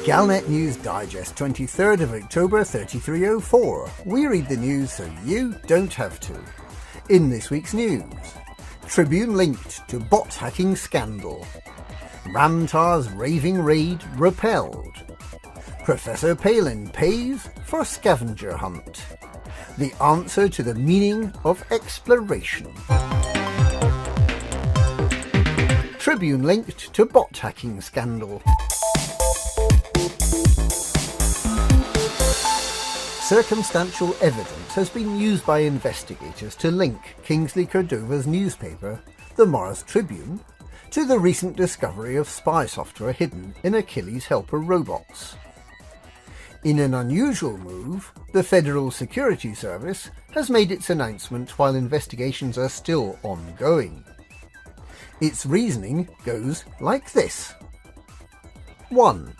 Galnet News Digest, 23rd of October 3304. We read the news so you don't have to. In this week's news, Tribune linked to bot hacking scandal. Ramtar's raving raid repelled. Professor Palin pays for scavenger hunt. The answer to the meaning of exploration. Tribune linked to bot hacking scandal. Circumstantial evidence has been used by investigators to link Kingsley Cordova's newspaper, the Mars Tribune, to the recent discovery of spy software hidden in Achilles helper robots. In an unusual move, the Federal Security Service has made its announcement while investigations are still ongoing. Its reasoning goes like this. 1.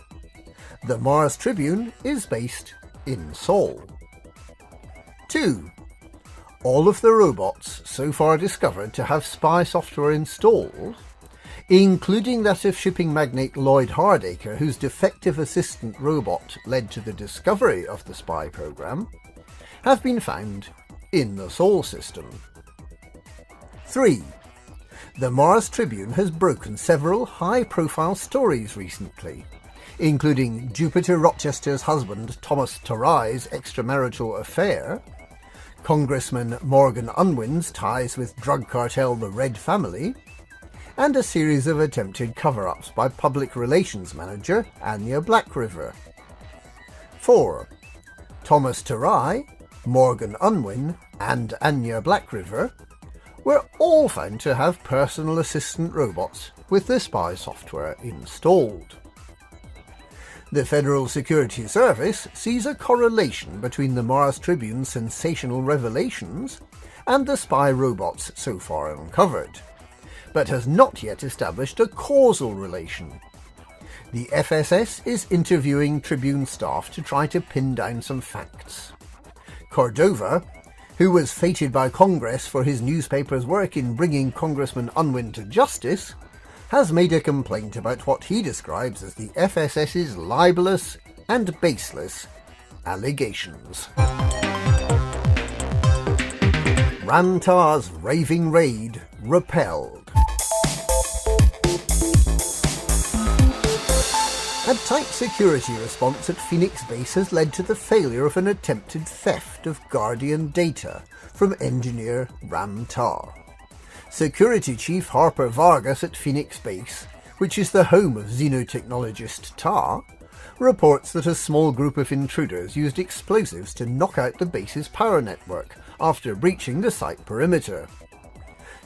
The Mars Tribune is based in Seoul. 2. All of the robots so far discovered to have spy software installed, including that of shipping magnate Lloyd Hardacre, whose defective assistant robot led to the discovery of the spy program, have been found in the Seoul system. 3. The Mars Tribune has broken several high-profile stories recently, including Jupiter Rochester's husband Thomas Tarai's extramarital affair, Congressman Morgan Unwin's ties with drug cartel the Red Family, and a series of attempted cover-ups by public relations manager Anya Blackriver. 4. Thomas Tarai, Morgan Unwin, and Anya Blackriver were all found to have personal assistant robots with the spy software installed. The Federal Security Service sees a correlation between the Mars Tribune's sensational revelations and the spy robots so far uncovered, but has not yet established a causal relation. The FSS is interviewing Tribune staff to try to pin down some facts. Cordova, who was feted by Congress for his newspaper's work in bringing Congressman Unwin to justice, has made a complaint about what he describes as the FSS's libelous and baseless allegations. Ramtar's raving raid repelled. A tight security response at Phoenix Base has led to the failure of an attempted theft of Guardian data from engineer Ramtar. Security Chief Harper Vargas at Phoenix Base, which is the home of xenotechnologist Tar, reports that a small group of intruders used explosives to knock out the base's power network after breaching the site perimeter.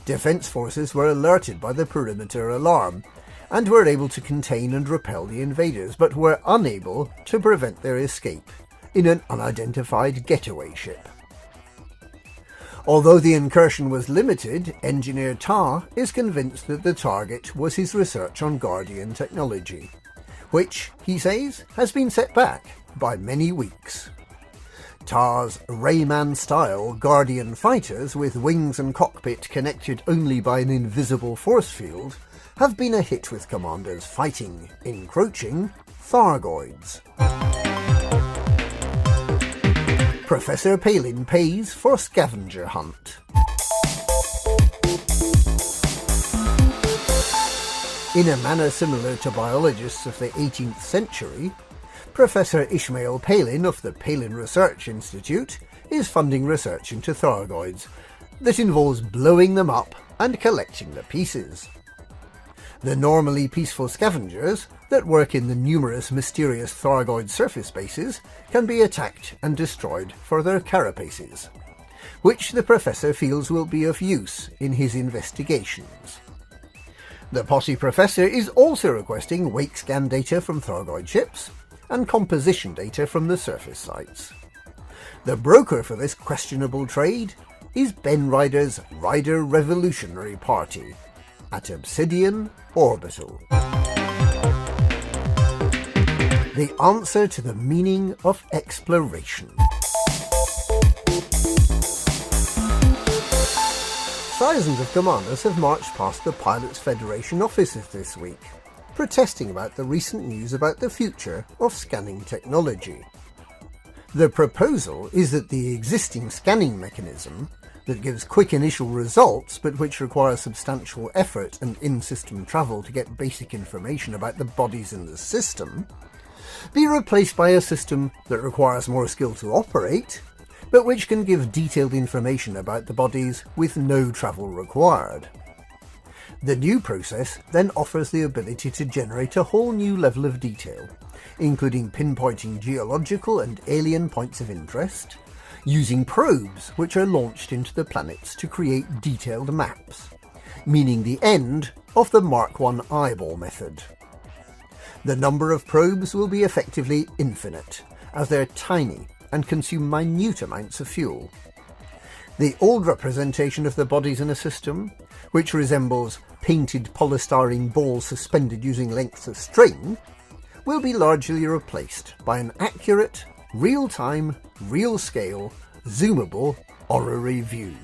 Defense forces were alerted by the perimeter alarm and were able to contain and repel the invaders, but were unable to prevent their escape in an unidentified getaway ship. Although the incursion was limited, engineer Tar is convinced that the target was his research on Guardian technology, which, he says, has been set back by many weeks. Tar's Rayman-style Guardian fighters with wings and cockpit connected only by an invisible force field have been a hit with commanders fighting encroaching Thargoids. Professor Palin pays for scavenger hunt. In a manner similar to biologists of the 18th century, Professor Ishmael Palin of the Palin Research Institute is funding research into Thargoids that involves blowing them up and collecting the pieces. The normally peaceful scavengers that work in the numerous mysterious Thargoid surface bases can be attacked and destroyed for their carapaces, which the professor feels will be of use in his investigations. The Posse Professor is also requesting wake scan data from Thargoid ships and composition data from the surface sites. The broker for this questionable trade is Ben Ryder's Ryder Revolutionary Party at Obsidian Orbital. The answer to the meaning of exploration. Thousands of commanders have marched past the Pilots Federation offices this week. protesting about the recent news about the future of scanning technology. The proposal is that the existing scanning mechanism, that gives quick initial results but which requires substantial effort and in-system travel to get basic information about the bodies in the system, be replaced by a system that requires more skill to operate, but which can give detailed information about the bodies with no travel required. The new process then offers the ability to generate a whole new level of detail, including pinpointing geological and alien points of interest, using probes which are launched into the planets to create detailed maps, meaning the end of the Mark I eyeball method. The number of probes will be effectively infinite, as they're tiny and consume minute amounts of fuel. The old representation of the bodies in a system, which resembles painted polystyrene balls suspended using lengths of string, will be largely replaced by an accurate, real-time, real-scale, zoomable orrery view.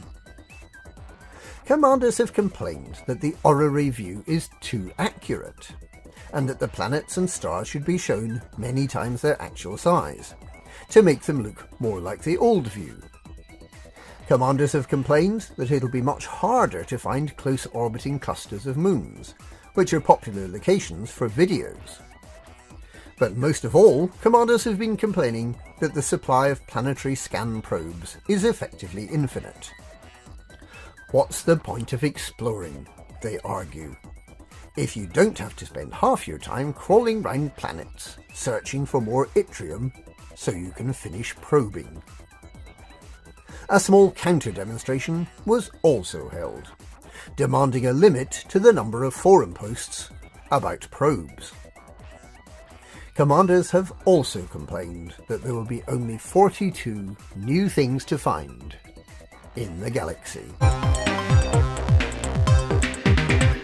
Commanders have complained that the orrery view is too accurate, and that the planets and stars should be shown many times their actual size, to make them look more like the old view. Commanders have complained that it'll be much harder to find close orbiting clusters of moons, which are popular locations for videos. But most of all, commanders have been complaining that the supply of planetary scan probes is effectively infinite. What's the point of exploring, they argue, if you don't have to spend half your time crawling round planets, searching for more yttrium so you can finish probing? A small counter-demonstration was also held, demanding a limit to the number of forum posts about probes. Commanders have also complained that there will be only 42 new things to find in the galaxy.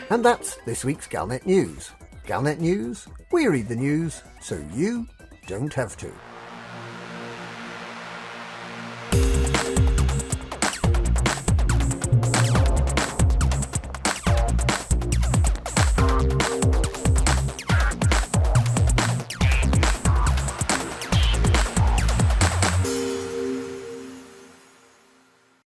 And that's this week's Galnet News. Galnet News, we read the news so you don't have to.